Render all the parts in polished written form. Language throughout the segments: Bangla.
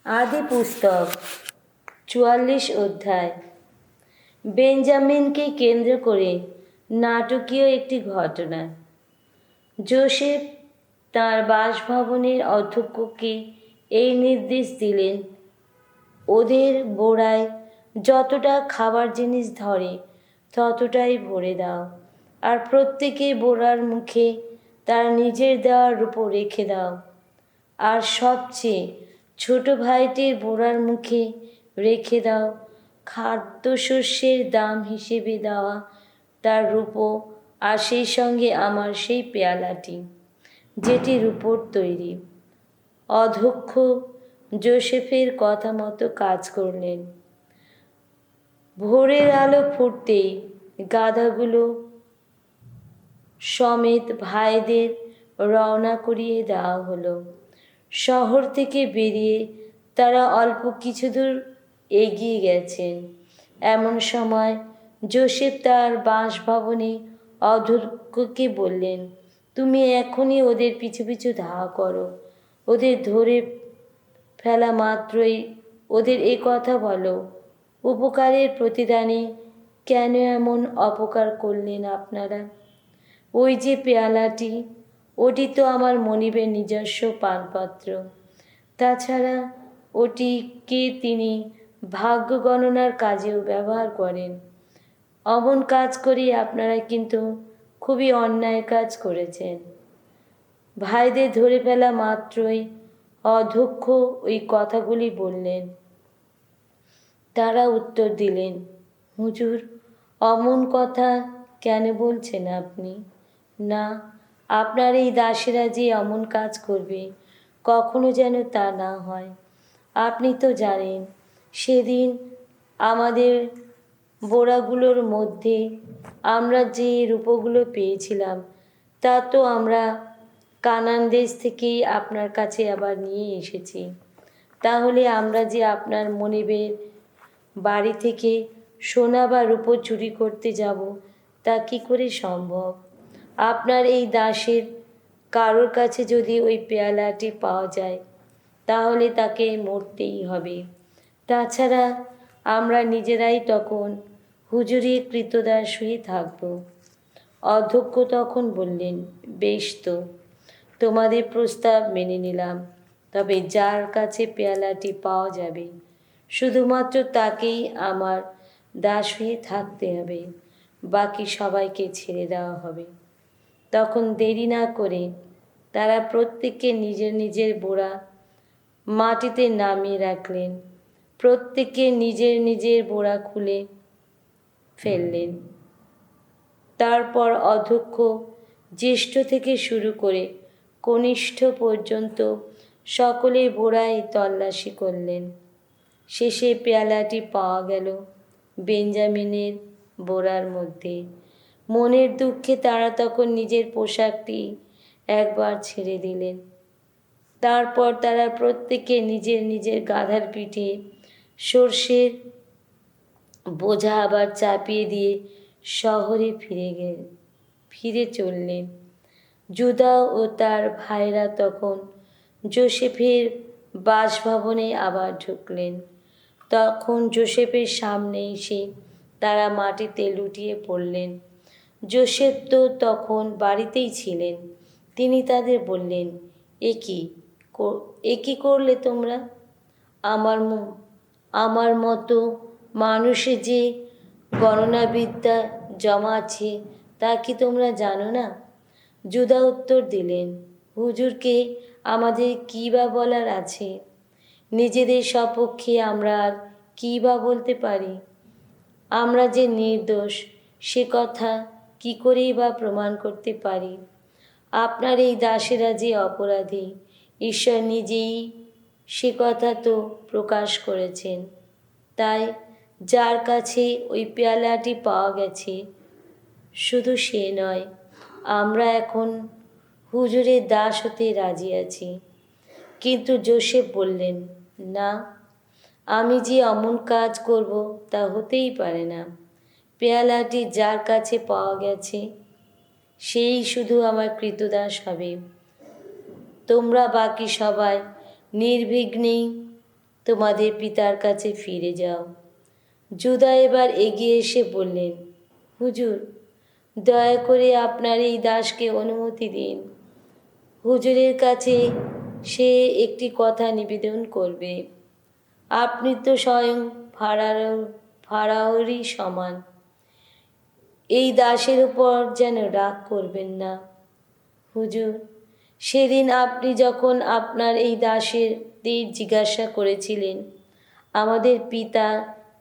आदि पुस्तक 44 অধ্যায়। বেঞ্জামিনকে কেন্দ্র করে নাটকীয় একটি ঘটনা। যোসেফ তার বাসভবনের অধ্যক্ষকে এই নির্দেশ দিলেন, ওদের বোড়ায় যতটা খাবার জিনিস ধরে ততটাই ভরে দাও, আর প্রত্যেকের বোড়ার মুখে তার নিজের দেওয়ার উপর রেখে দাও। আর সবচেয়ে ছোট ভাইটির বোড়ার মুখে রেখে দাও খাদ্যশস্যের দাম হিসেবে দেওয়া তার রূপো, আর সেই সঙ্গে আমার সেই পেয়ালাটি যেটি রূপোর তৈরি। অধ্যক্ষ যোসেফের কথা মতো কাজ করলেন। ভোরের আলো ফুটতেই গাধাগুলো সমেত ভাইদের রওনা করিয়ে দেওয়া হলো। শহর থেকে বেরিয়ে তারা অল্প কিছু দূর এগিয়ে গেছেন। এমন সময় যোসেফ তার বাসভবনে অধ্যক্ষকে বললেন, তুমি এখনই ওদের পিছু পিছু ধাওয়া করো। ওদের ধরে ফেলা মাত্রই ওদের এ কথা বলো, উপকারের প্রতিদানে কেন এমন অপকার করলেন আপনারা? ওই যে পেয়ালাটি, ওটি তো আমার মনিবের নিজস্ব পানপাত্র। তাছাড়া ওটিকে তিনি ভাগ্য গণনার কাজেও ব্যবহার করেন। অমন কাজ করে আপনারা কিন্তু খুবই অন্যায় কাজ করেছেন। ভাইদের ধরে ফেলা মাত্রই অধ্যক্ষ ওই কথাগুলি বললেন। তারা উত্তর দিলেন, হুজুর, অমন কথা কেন বলছেন আপনি? না, আপনার এই দাসেরা যে অমন কাজ করবে কখনো যেন তা না হয়। আপনি তো জানেন, সেদিন আমাদের বোড়াগুলোর মধ্যে আমরা যে রূপগুলো পেয়েছিলাম তা তো আমরা কানান দেশ থেকেই আপনার কাছে আবার নিয়ে এসেছি। তাহলে আমরা যে আপনার মনিবের বাড়ি থেকে সোনা বা রূপো চুরি করতে যাব তা কি করে সম্ভব? আপনার এই দাসের কারোর কাছে যদি ওই পেয়ালাটি পাওয়া যায় তাহলে তাকে মরতেই হবে। তাছাড়া আমরা নিজেরাই তখন হুজুরের কৃতদাস হয়ে থাকব। অধ্যক্ষ তখন বললেন, বেশ তো, তোমাদের প্রস্তাব মেনে নিলাম। তবে যার কাছে পেয়ালাটি পাওয়া যাবে শুধুমাত্র তাকেই আমার দাস হয়ে থাকতে হবে, বাকি সবাইকে ছেড়ে দেওয়া হবে। তখন দেরি না করে তারা প্রত্যেককে নিজের নিজের বোড়া মাটিতে নামিয়ে রাখলেন। প্রত্যেকে নিজের নিজের বোড়া খুলে ফেললেন। তারপর অধ্যক্ষ জ্যেষ্ঠ থেকে শুরু করে কনিষ্ঠ পর্যন্ত সকলে বোড়ায় তল্লাশি করলেন। শেষে পেয়ালাটি পাওয়া গেল বেঞ্জামিনের বোড়ার মধ্যে। মনের দুঃখে তারা তখন নিজের পোশাকটি একবার ছেড়ে দিলেন। তারপর তারা প্রত্যেকে নিজের নিজের গাধার পিঠে সর্ষের বোঝা আবার চাপিয়ে দিয়ে শহরে ফিরে চললেন। জুদা ও তার ভাইরা তখন যোসেফের বাসভবনে আবার ঢুকলেন। তখন যোসেফের সামনে এসে তারা মাটিতে লুটিয়ে পড়লেন। যোসেফ তো তখন বাড়িতেই ছিলেন। তিনি তাদের বললেন, এ কি করলে তোমরা? আমার মতো মানুষে যে গণনাবিদ্যা জমা আছে তা কি তোমরা জানো না? জুদা উত্তর দিলেন, হুজুরকে আমাদের কী বা বলার আছে? নিজেদের সপক্ষে আমরা আর কী বা বলতে পারি? আমরা যে নির্দোষ সে কথা কি করেই বা প্রমাণ করতে পারি? আপনার এই দাসেরা যে অপরাধী ঈশ্বর নিজেই সে কথা তো প্রকাশ করেছেন। তাই যার কাছে ওই পেয়ালাটি পাওয়া গেছে শুধু সে নয়, আমরা এখন হুজুরের দাস হতে রাজি আছি। কিন্তু যোসেফ বললেন, না, আমি যে অমন কাজ করব তা হতেই পারে না। পেয়ালাটি যার কাছে পাওয়া গেছে সেই শুধু আমার কৃতদাস হবে। তোমরা বাকি সবাই নির্বিঘ্নেই তোমাদের পিতার কাছে ফিরে যাও। জুদা এবার এগিয়ে এসে বললেন, হুজুর, দয়া করে আপনার এই দাসকে অনুমতি দিন। হুজুরের কাছে সে একটি কথা নিবেদন করবে। আপনি তো স্বয়ং ফারাওরই সমান। এই দাসের উপর যেন রাগ করবেন না। হুজুর, সেদিন আপনি যখন আপনার এই দাসেদের জিজ্ঞাসা করেছিলেন আমাদের পিতা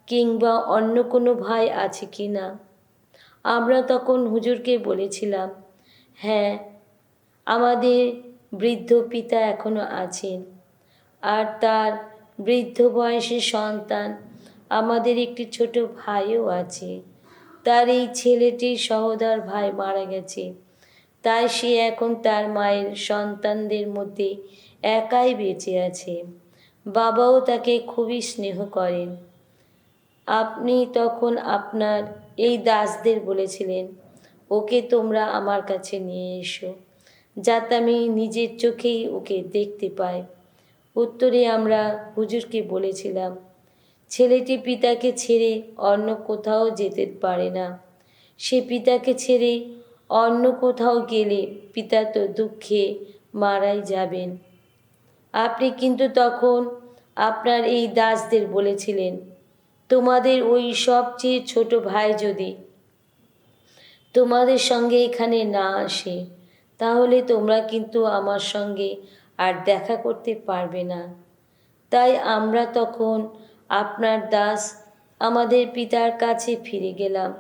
কিংবা অন্য কোনো ভাই আছে কি না, আমরা তখন হুজুরকে বলেছিলাম, হ্যাঁ, আমাদের বৃদ্ধ পিতা এখনো আছেন, আর তার বৃদ্ধ বয়সের সন্তান আমাদের একটি ছোট ভাইও আছে। তার এই ছেলেটির সহোদর ভাই মারা গেছে, তাই সে এখন তার মায়ের সন্তানদের মধ্যে একাই বেঁচে আছে। বাবাও তাকে খুবই স্নেহ করেন। আপনি তখন আপনার এই দাসদের বলেছিলেন, ওকে তোমরা আমার কাছে নিয়ে এসো, যাতে আমি নিজের চোখেই ওকে দেখতে পাই। উত্তরে আমরা হুজুরকে বলেছিলাম, ছেলেটি পিতাকে ছেড়ে অন্য কোথাও যেতে পারে না। সে পিতাকে ছেড়ে অন্য কোথাও গেলে পিতা তো দুঃখে মারাই যাবেন। আপনি কিন্তু তখন আপনার এই দাসদের বলেছিলেন, তোমাদের ওই সবচেয়ে ছোট ভাই যদি তোমাদের সঙ্গে এখানে না আসে, তাহলে তোমরা কিন্তু আমার সঙ্গে আর দেখা করতে পারবে না। তাই আমরা তখন আপনার দাস আমাদের পিতার কাছে ফিরে গেলাম।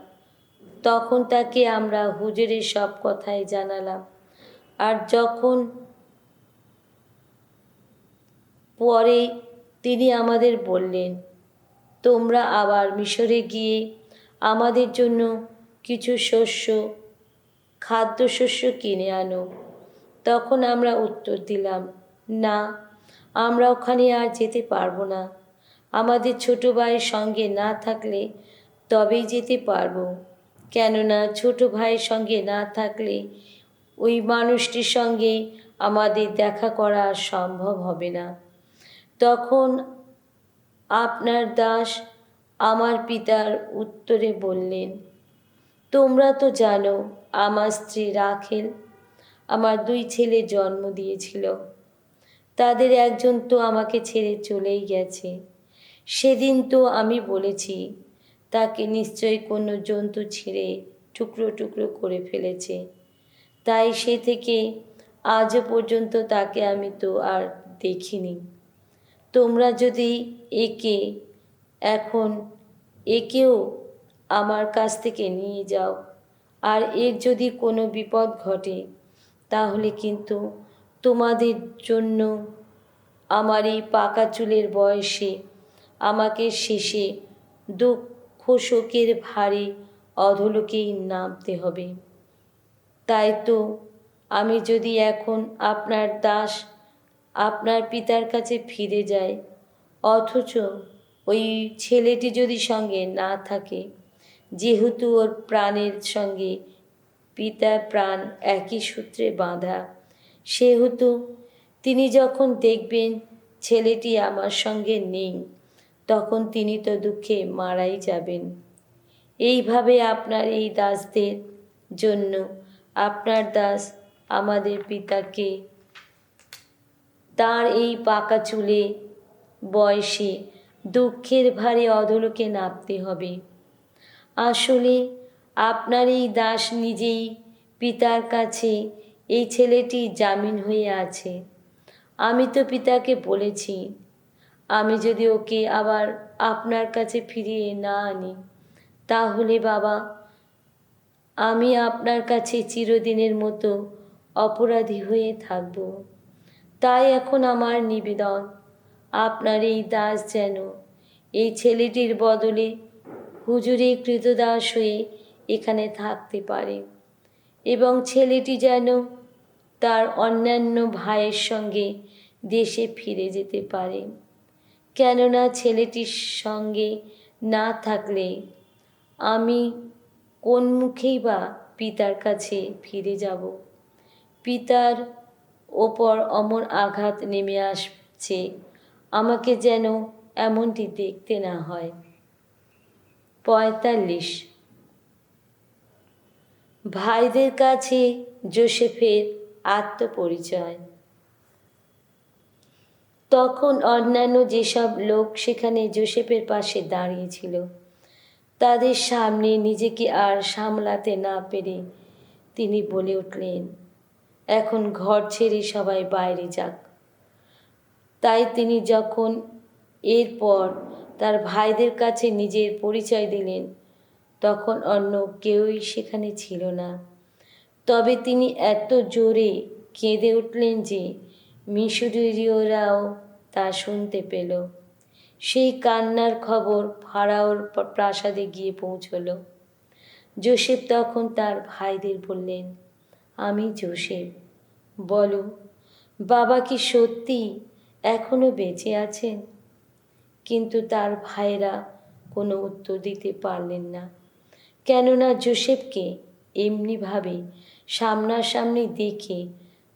তখন তাকে আমরা হুজুরের সব কথাই জানালাম। আর যখন পরে তিনি আমাদের বললেন, তোমরা আবার মিশরে গিয়ে আমাদের জন্য কিছু খাদ্যশস্য কিনে আনো। তখন আমরা উত্তর দিলাম, না, আমরা ওখানে আর যেতে পারবো না। আমাদের ছোট ভাইয়ের সঙ্গে না থাকলে তবেই যেতে পারবো। কেননা ছোট ভাইয়ের সঙ্গে না থাকলে ওই মানুষটির সঙ্গে আমাদের দেখা করা সম্ভব হবে না। তখন আপনার দাস আমার পিতার উত্তরে বললেন, তোমরা তো জানো আমার স্ত্রী রাখেল আমার 2 ছেলে জন্ম দিয়েছিল। তাদের একজন তো আমাকে ছেড়ে চলেই গেছে। সেদিন তো আমি বলেছি তাকে নিশ্চয়ই কোনো জন্তু ছিঁড়ে টুকরো টুকরো করে ফেলেছে। তাই সে থেকে আজও পর্যন্ত তাকে আমি তো আর দেখিনি। তোমরা যদি একেও আমার কাছ থেকে নিয়ে যাও, আর এর যদি কোনো বিপদ ঘটে, তাহলে কিন্তু তোমাদের জন্য আমার এই পাকা চুলের বয়সে আমাকে শেষে দুঃখ শোকের ভারে অধোলোকেই নামতে হবে। তাই তো আমি যদি এখন আপনার দাস আপনার পিতার কাছে ফিরে যায়, অথচ ওই ছেলেটি যদি সঙ্গে না থাকে, যেহেতু ওর প্রাণের সঙ্গে পিতার প্রাণ একই সূত্রে বাঁধা, সেহেতু তিনি যখন দেখবেন ছেলেটি আমার সঙ্গে নেই, তখন তিনি তো দুঃখে মারাই যাবেন। এইভাবে আপনার এই দাসদের জন্য আপনার দাস আমাদের পিতাকে তার এই পাকা চুলে বয়সে দুঃখের ভারে অধোলোকে নামতে হবে। আসলে আপনার এই দাস নিজেই পিতার কাছে এই ছেলেটি জামিন হয়ে আছে। আমি তো পিতাকে বলেছি, আমি যদি ওকে আবার আপনার কাছে ফিরিয়ে না আনি, তাহলে বাবা, আমি আপনার কাছে চিরদিনের মতো অপরাধী হয়ে থাকব। তাই এখন আমার নিবেদন, আপনার এই দাস যেন এই ছেলেটির বদলে হুজুরে কৃতদাস হয়ে এখানে থাকতে পারে, এবং ছেলেটি যেন তার অন্যান্য ভাইয়ের সঙ্গে দেশে ফিরে যেতে পারে। কেননা ছেলেটির সঙ্গে না থাকলে আমি কোন মুখেই বা পিতার কাছে ফিরে যাব। পিতার ওপর অমর আঘাত নেমে আসছে। আমাকে যেন এমনটি দেখতে না হয়। 45 ভাইদের কাছে যোসেফের আত্মপরিচয়। তখন অন্যান্য যেসব লোক সেখানে যোসেফের পাশে দাঁড়িয়েছিল, তাদের সামনে নিজেকে আর সামলাতে না পেরে তিনি বলে উঠলেন, এখন ঘর ছেড়ে সবাই বাইরে যাক। তাই তিনি যখন এরপর তার ভাইদের কাছে নিজের পরিচয় দিলেন, তখন অন্য কেউই সেখানে ছিল না। তবে তিনি এত জোরে কেঁদে উঠলেন যে মিশরীয়রাও তা শুনতে পেল। সেই কান্নার খবর ফারাওর প্রাসাদে গিয়ে পৌঁছল। যোসেফ তখন তার ভাইদের বললেন, আমি যোসেফ, বলো, বাবা কি সত্যি এখনো বেঁচে আছেন? কিন্তু তার ভাইরা কোনো উত্তর দিতে পারলেন না, কেননা যোসেফকে এমনিভাবে সামনাসামনি দেখে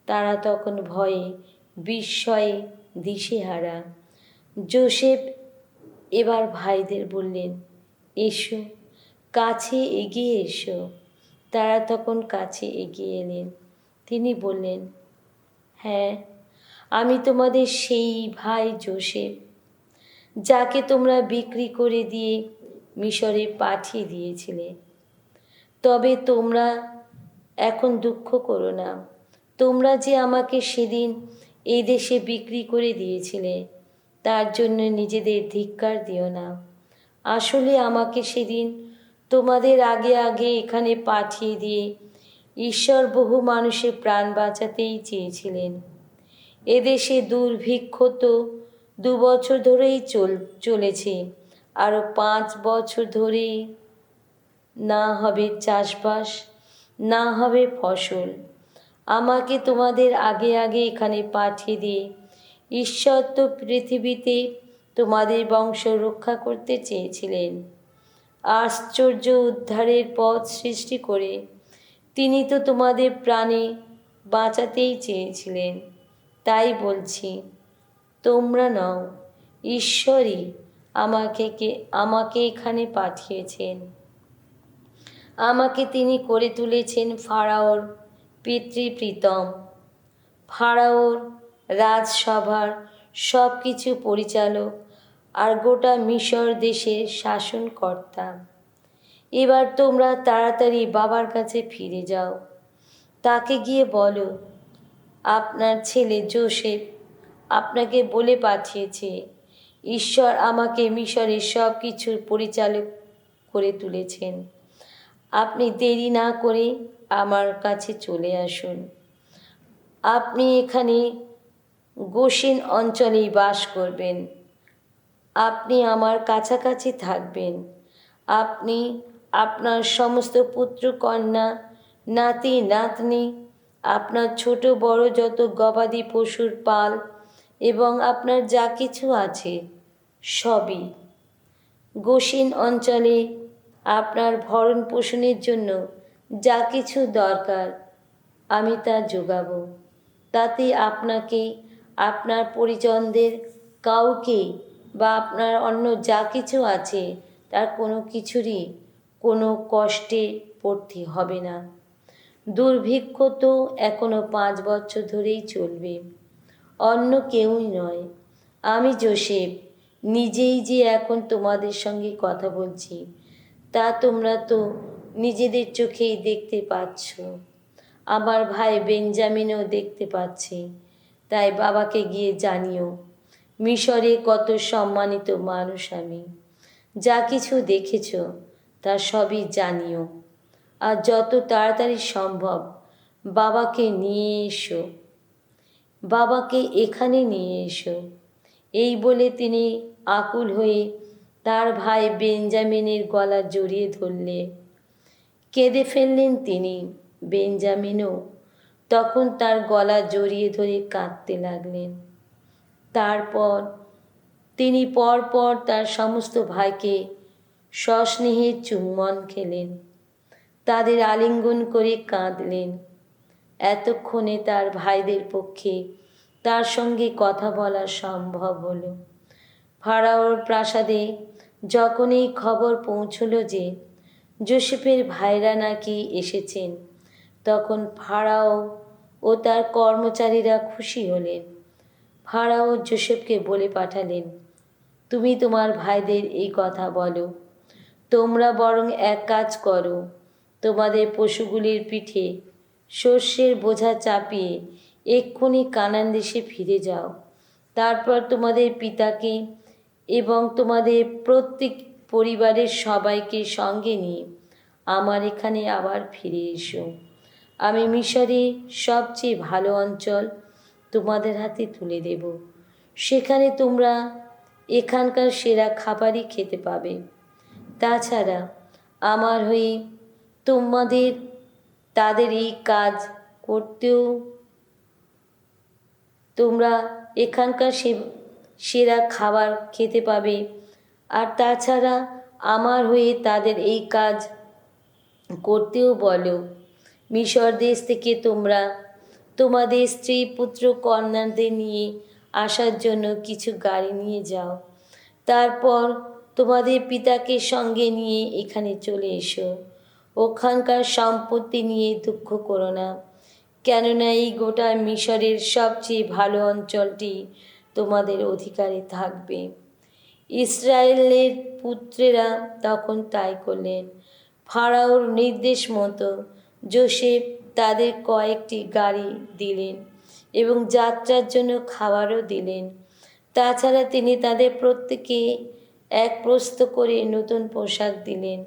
তারা তখন ভয়ে বিস্ময়ে দিশেহারা। যোসেফ এবার ভাইদের বললেন, এসো, কাছে এগিয়ে এসো। তারা তখন কাছে এগিয়ে এলেন। তিনি বললেন, হ্যাঁ, আমি তোমাদের সেই ভাই যোসেফ, যাকে তোমরা বিক্রি করে দিয়ে মিশরে পাঠিয়ে দিয়েছিলে। তবে তোমরা এখন দুঃখ করো না। তোমরা যে আমাকে সেদিন এই দেশে বিক্রি করে দিয়েছিলে, তার জন্য নিজেদের ধিক্কার দিও না। আসলে আমাকে সেদিন তোমাদের আগে আগে এখানে পাঠিয়ে দিয়ে ঈশ্বর বহু মানুষের প্রাণ বাঁচাতেই চেয়েছিলেন। এদেশে দুর্ভিক্ষ তো 2 বছর ধরেই চলেছে, আরও 5 বছর ধরেই না হবে চাষবাস, না হবে ফসল। আমাকে তোমাদের আগে আগে এখানে পাঠিয়ে দিয়ে ঈশ্বর তো পৃথিবীতে তোমাদের বংশ রক্ষা করতে চেয়েছিলেন। আশ্চর্য উদ্ধারের পথ সৃষ্টি করে তিনি তো তোমাদের প্রাণে বাঁচাতেই চেয়েছিলেন। তাই বলছি, তোমরা নও, ঈশ্বরই আমাকে এখানে পাঠিয়েছেন। আমাকে তিনি করে তুলেছেন ফারাওর পিতৃপ্রীতম, ফারাওর রাজসভার সব কিছু পরিচালক আর গোটা মিশর দেশের শাসনকর্তা। এবার তোমরা তাড়াতাড়ি বাবার কাছে ফিরে যাও। তাকে গিয়ে বলো, আপনার ছেলে যোসেফ আপনাকে বলে পাঠিয়েছে, ঈশ্বর আমাকে মিশরের সব কিছুর পরিচালক করে তুলেছেন। আপনি দেরি না করে আমার কাছে চলে আসুন। আপনি এখানে গোশেন অঞ্চলেই বাস করবেন। আপনি আমার কাছাকাছি থাকবেন। আপনি আপনার সমস্ত পুত্র কন্যা, নাতি নাতনি, আপনার ছোট বড় যত গবাদি পশুর পাল এবং আপনার যা কিছু আছে সবই, গোশেন অঞ্চলে আপনার ভরণ পোষণের জন্য যা কিছু দরকার আমি তা যোগাব। তাতে আপনাকে, আপনার পরিজনদের কাউকে বা আপনার অন্য যা কিছু আছে তার কোনো কিছুরই কোনো কষ্টে পড়তে হবে না। দুর্ভিক্ষ তো এখনো 5 বছর ধরেই চলবে, অন্য কেউই নয়। আমি যোসেফ নিজেই যে এখন তোমাদের সঙ্গে কথা বলছি, তা তোমরা তো নিজেদের চোখেই দেখতে পাচ্ছ। আমার ভাই বেঞ্জামিনও দেখতে পাচ্ছে। তাই বাবাকে গিয়ে জানিও, মিশরে কত সম্মানিত মানুষ আমি। যা কিছু দেখেছ তা সবই জানিও। আর যত তাড়াতাড়ি সম্ভব বাবাকে নিয়ে এসো, বাবাকে এখানে নিয়ে এসো। এই বলে তিনি আকুল হয়ে তার ভাই বেঞ্জামিনের গলা জড়িয়ে ধরলে। কেঁদে ফেললেন তিনি। বেঞ্জামিনও তখন তার গলা জড়িয়ে ধরে কাঁদতে লাগলেন। তারপর তিনি পরপর তার সমস্ত ভাইকে সস্নেহে চুম্বন খেলেন, তাদের আলিঙ্গন করে কাঁদলেন। এতক্ষণে তার ভাইদের পক্ষে তার সঙ্গে কথা বলা সম্ভব হলো। ফারাওর প্রাসাদে যখন এই খবর পৌঁছল যে যোসেফের ভাইরা নাকি এসেছেন, তখন ফারাও ও তার কর্মচারীরা খুশি হলেন। ফারাও যোসেফকে বলে পাঠালেন, তুমি তোমার ভাইদের এই কথা বলো, তোমরা বরং এক কাজ করো, তোমাদের পশুগুলির পিঠে শস্যের বোঝা চাপিয়ে এক্ষুনি কানান দেশে ফিরে যাও। তারপর তোমাদের পিতাকে এবং তোমাদের প্রত্যেক পরিবারের সবাইকে সঙ্গে নিয়ে আমার এখানে আবার ফিরে এসো। আমি মিশরে সবচেয়ে ভালো অঞ্চল তোমাদের হাতে তুলে দেব। সেখানে তোমরা এখানকার সেরা খাবারই খেতে পাবে। তাছাড়া আমার হয়ে তোমাদের তাদের এই কাজ করতেও তোমরা এখানকার সেরা খাবার খেতে পাবে। আর তাছাড়া আমার হয়ে তাদের এই কাজ করতেও বলো। মিশর দেশ থেকে তোমরা তোমাদের স্ত্রী পুত্র কন্যাদের নিয়ে আসার জন্য কিছু গাড়ি নিয়ে যাও। তারপর তোমাদের পিতাকে সঙ্গে নিয়ে এখানে চলে এসো। ওখানকার সম্পত্তি নিয়ে দুঃখ করো না, কেননা এই গোটা মিশরের সবচেয়ে ভালো অঞ্চলটি তোমাদের অধিকারে থাকবে। ইসরায়েলের পুত্রেরা তখন তাই করলেন। ফারাওর নির্দেশ মতো যোসেফ তাদের কয়েকটি গাড়ি দিলেন এবং যাত্রার জন্য খাবারও দিলেন। তাছাড়া তিনি তাদের প্রত্যেকে এক প্রস্থ করে নতুন পোশাক দিলেন,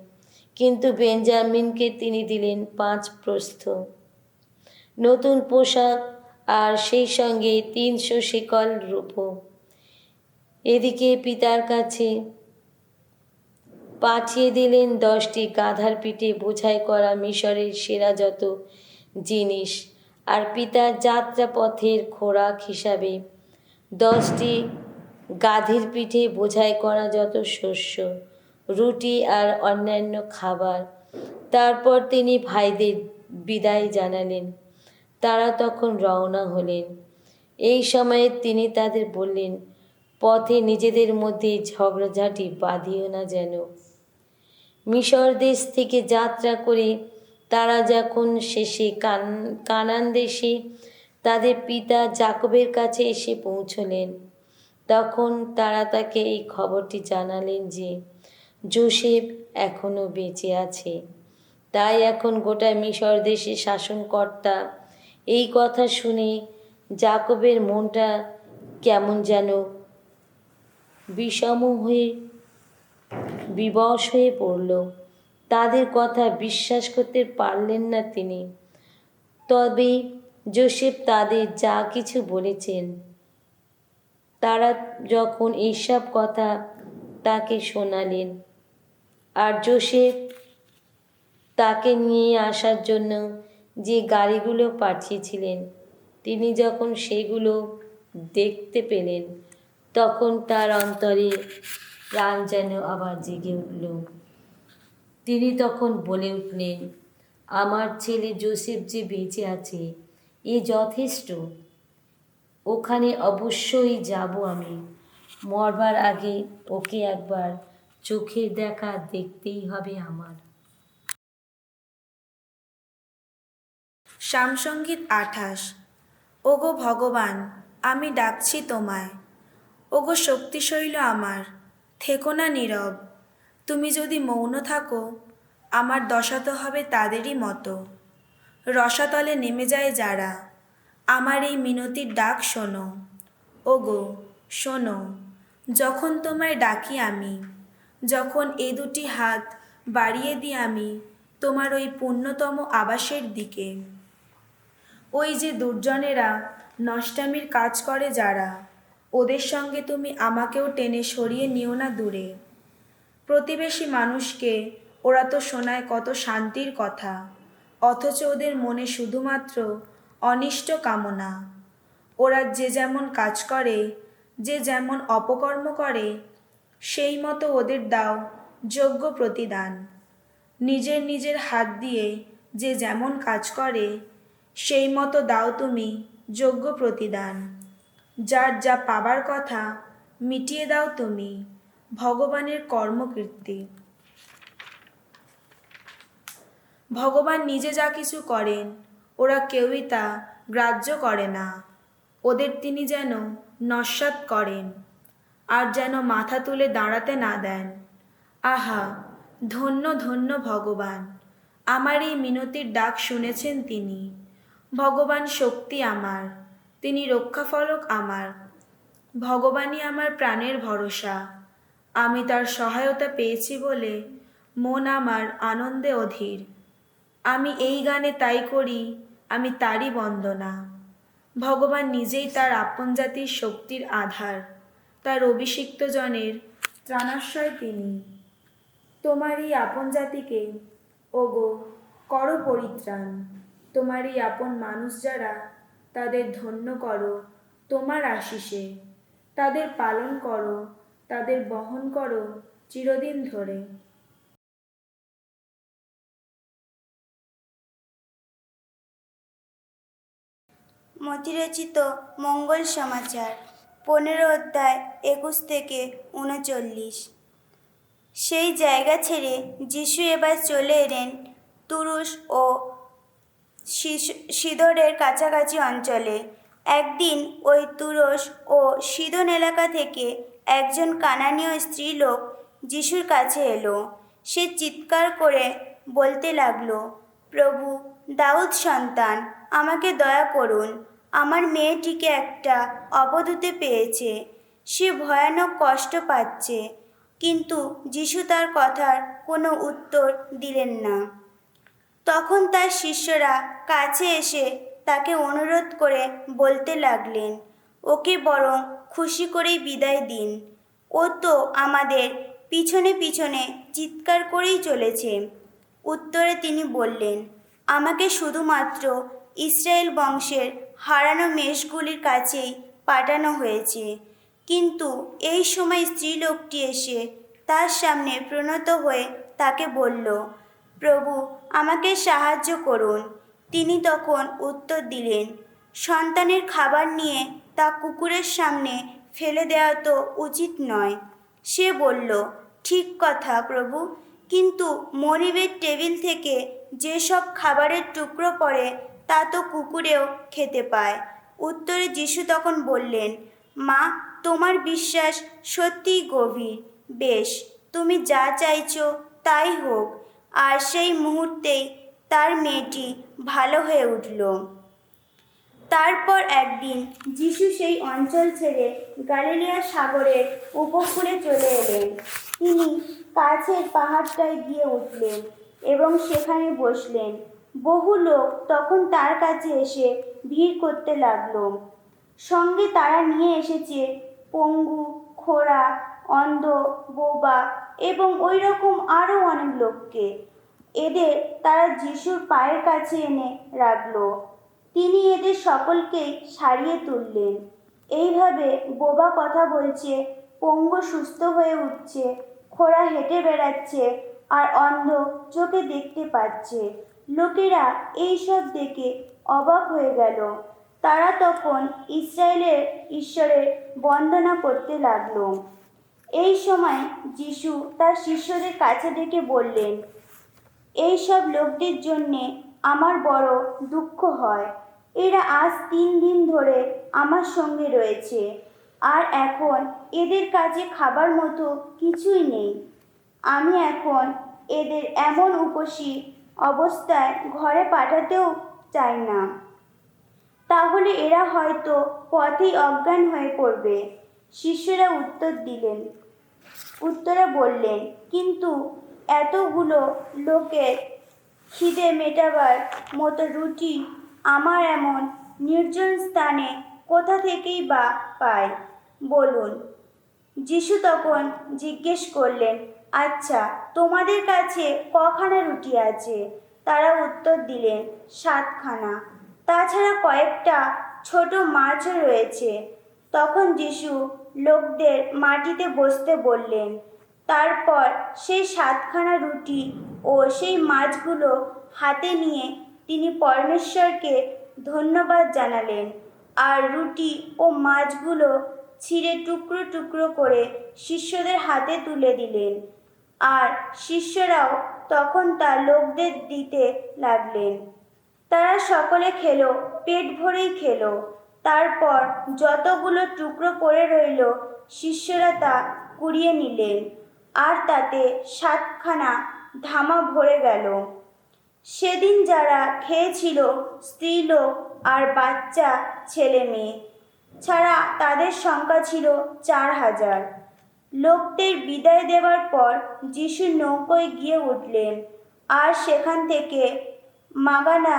কিন্তু বেঞ্জামিনকে তিনি দিলেন 5 প্রস্থ নতুন পোশাক আর সেই সঙ্গে 300 শেকল রূপো। এদিকে পিতার কাছে পাঠিয়ে দিলেন 10টি গাধার পিঠে বোঝাই করা মিশরের সেরা যত জিনিস, আর পিতার যাত্রাপথের খোরাক হিসাবে 10টি গাধীর পিঠে বোঝাই করা যত শস্য, রুটি আর অন্যান্য খাবার। তারপর তিনি ভাইদের বিদায় জানালেন। তারা তখন রওনা হলেন। এই সময়ে তিনি তাদের বললেন, পথে নিজেদের মধ্যে ঝগড়াঝাটি বাঁধিও না যেন। মিশর দেশ থেকে যাত্রা করে তারা যখন শেষে কানান দেশে তাদের পিতা যাকবের কাছে এসে পৌঁছলেন, তখন তারা তাকে এই খবরটি জানালেন যে যোসেফ এখনও বেঁচে আছে। তাই এখন গোটা মিশর দেশের শাসনকর্তা এই কথা শুনে যাকবের মনটা কেমন যেন বিষম হয়ে বিবশ হয়ে পড়ল। তাদের কথা বিশ্বাস করতে পারলেন না তিনি। তবে যোসেফ তাদের যা কিছু বলেছেন, তারা যখন এইসব কথা তাকে শোনালেন, আর যোসেফ তাকে নিয়ে আসার জন্য যে গাড়িগুলো পাঠিয়েছিলেন, তিনি যখন সেগুলো দেখতে পেলেন, তখন তার অন্তরে প্রাণ যেন আবার জেগে উঠল। তিনি তখন বলে উঠলেন, আমার ছেলে যোসেফ যে বেঁচে আছে এ যথেষ্ট। ওখানে অবশ্যই যাব আমি। মরবার আগে ওকে একবার চোখের দেখা দেখতেই হবে আমার। সামসঙ্গীত 28। ওগো ভগবান, আমি ডাকছি তোমায়। ওগো শক্তিশৈল আমার, থেকো না নীরব। তুমি যদি মৌন থাকো, আমার দশা তো হবে তাদেরই মতো। রসাতলে নেমে যায় যারা, আমার এই মিনতির ডাক শোনো। ওগো শোনো, যখন তোমায় ডাকি আমি, যখন এ দুটি হাত বাড়িয়ে দিই আমি তোমার ওই পুণ্যতম আবাসের দিকে। ওই যে দুর্জনেরা নষ্টামির কাজ করে যারা, ওদের সঙ্গে তুমি আমাকেও টেনে সরিয়ে নিও না দূরে। প্রতিবেশী মানুষকে ওরা তো শোনায় কত শান্তির কথা, অথচ ওদের মনে শুধুমাত্র অনিষ্ট কামনা। ওরা যে যেমন কাজ করে, যে যেমন অপকর্ম করে, সেই মতো ওদের দাও যোগ্য প্রতিদান। নিজের নিজের হাত দিয়ে যে যেমন কাজ করে, সেই মতো দাও তুমি যোগ্য প্রতিদান। যার যা পাবার কথা মিটিয়ে দাও তুমি ভগবানের কর্মকীর্তি। ভগবান নিজে যা কিছু করেন ওরা কেউই তা গ্রাহ্য করে না। ওদের তিনি যেন নস্যাৎ করেন আর যেন মাথা তুলে দাঁড়াতে না দেন। আহা, ধন্য ধন্য ভগবান, আমার এই মিনতির ডাক শুনেছেন তিনি। ভগবান শক্তি আমার, তিনি রক্ষাফলক আমার। ভগবানই আমার প্রাণের ভরসা। আমি তার সহায়তা পেয়েছি বলে মন আমার আনন্দে অধীর। আমি এই গানে তাই করি, আমি তারই বন্দনা। ভগবান নিজেই তার আপন জাতির শক্তির আধার, তার অভিষিক্ত জনের ত্রাণাশ্রয় তিনি। তোমার এই আপন জাতিকে ওগো করো পরিত্রাণ। তোমার এই আপন মানুষ যারা, তাদের ধন্য করো তোমার আশিসে। তাদের পালন করো, তাদের বহন করো চিরদিন ধরে। মতিরচিত মঙ্গল সমাচার 15 অধ্যায় 21 থেকে 39। সেই জায়গা ছেড়ে যিশু এবার চলে এলেন তুরুস ও সিদোনের কাছাকাছি অঞ্চলে। একদিন ওই তুরস ও সিদোন এলাকা থেকে একজন কানানীয় স্ত্রীলোক যিশুর কাছে এলো। সে চিৎকার করে বলতে লাগলো, প্রভু, দাউদ সন্তান, আমাকে দয়া করুন। আমার মেয়েটিকে একটা অপদূতে পেয়েছে, সে ভয়ানক কষ্ট পাচ্ছে। কিন্তু যিশু তার কথার কোনো উত্তর দিলেন না। তখন তার শিষ্যরা কাছে এসে তাকে অনুরোধ করে বলতে লাগলেন, ওকে বরং খুশি করেই বিদায় দিন। ও তো আমাদের পিছনে পিছনে চিৎকার করেই চলেছে। উত্তরে তিনি বললেন, আমাকে শুধুমাত্র ইসরায়েল বংশের হারানো মেষগুলির কাছেই পাঠানো হয়েছে। কিন্তু এই সময় স্ত্রীলোকটি এসে তার সামনে প্রণত হয়ে তাকে বলল, প্রভু, আমাকে সাহায্য করুন। তিনি তখন উত্তর দিলেন, সন্তানের খাবার নিয়ে তা কুকুরের সামনে ফেলে দেওয়া তো উচিত নয়। সে বলল, ঠিক কথা প্রভু, কিন্তু মনিবের টেবিল থেকে যেসব খাবারের টুকরো পড়ে তা তো কুকুরেও খেতে পায়। উত্তরে যিশু তখন বললেন, মা, তোমার বিশ্বাস সত্যিই গভীর। বেশ, তুমি যা চাইছো তাই হোক। আর সেই মুহূর্তেই তার মেয়েটি ভালো হয়ে উঠল। তারপর একদিন যিশু সেই অঞ্চল ছেড়ে গালিলিয়া সাগরের উপকূলে চলে এলেন। তিনি কাছের পাহাড়টায় গিয়ে উঠলেন এবং সেখানে বসলেন। বহু লোক তখন তার কাছে এসে ভিড় করতে লাগলো। সঙ্গে তারা নিয়ে এসেছে পঙ্গু, খোঁড়া, অন্ধ, বোবা এবং ওই রকম আরও অনেক লোককে। এদের তারা যিশুর পায়ের কাছে এনে রাখল। তিনি এদের সকলকেই সারিয়ে তুললেন। এইভাবে বোবা কথা বলছে, পঙ্গু সুস্থ হয়ে উঠছে, খোঁড়া হেঁটে বেড়াচ্ছে, আর অন্ধ চোখে দেখতে পাচ্ছে। লোকেরা এইসব দেখে অবাক হয়ে গেল। তারা তখন ইসরায়েলের ঈশ্বরের বন্দনা করতে লাগলো। এই সময় যিশু তার শিষ্যদের কাছে ডেকে বললেন, এই সব লোকদের জন্যে আমার বড় দুঃখ হয়। এরা আজ 3 দিন ধরে আমার সঙ্গে রয়েছে, আর এখন এদের কাছে খাবার মতো কিছুই নেই। আমি এখন এদের এমন উপসী অবস্থায় ঘরে পাঠাতেও চাই না, তাহলে এরা হয়তো পথেই অজ্ঞান হয়ে পড়বে। শিষ্যরা উত্তরে বললেন, কিন্তু এতগুলো লোকের খিদে মেটাবার মতো রুটি আমার এমন নির্জন স্থানে কোথা থেকেই বা পাই বলুন। যিশু তখন জিজ্ঞেস করলেন, আচ্ছা, তোমাদের কাছে কখানা রুটি আছে? তারা উত্তর দিলেন, 7 খানা। তাছাড়া কয়েকটা ছোট মাছও রয়েছে। তখন যিশু লোকদের মাটিতে বসতে বললেন। তারপর সেই 7 খানা রুটি ও সেই মাছগুলো হাতে নিয়ে তিনি পরমেশ্বরকে ধন্যবাদ জানালেন, আর রুটি ও মাছগুলো ছিঁড়ে টুকরো টুকরো করে শিষ্যদের হাতে তুলে দিলেন, আর শিষ্যরাও তখন তা লোকদের দিতে লাগলেন। তারা সকলে খেলো, পেট ভরেই খেলো। তারপর যতগুলো টুকরো পড়ে রইল শিষ্যরা তা কুড়িয়ে নিলেন, আর তাতে 7খানা ধামা ভরে গেল। সেদিন যারা খেয়েছিল স্ত্রীলোক আর বাচ্চা ছেলে মেয়ে ছাড়া তাদের সংখ্যা ছিল 4000। লোকদের বিদায় দেওয়ার পর যিশু নৌকোয় গিয়ে উঠলেন, আর সেখান থেকে মাগানা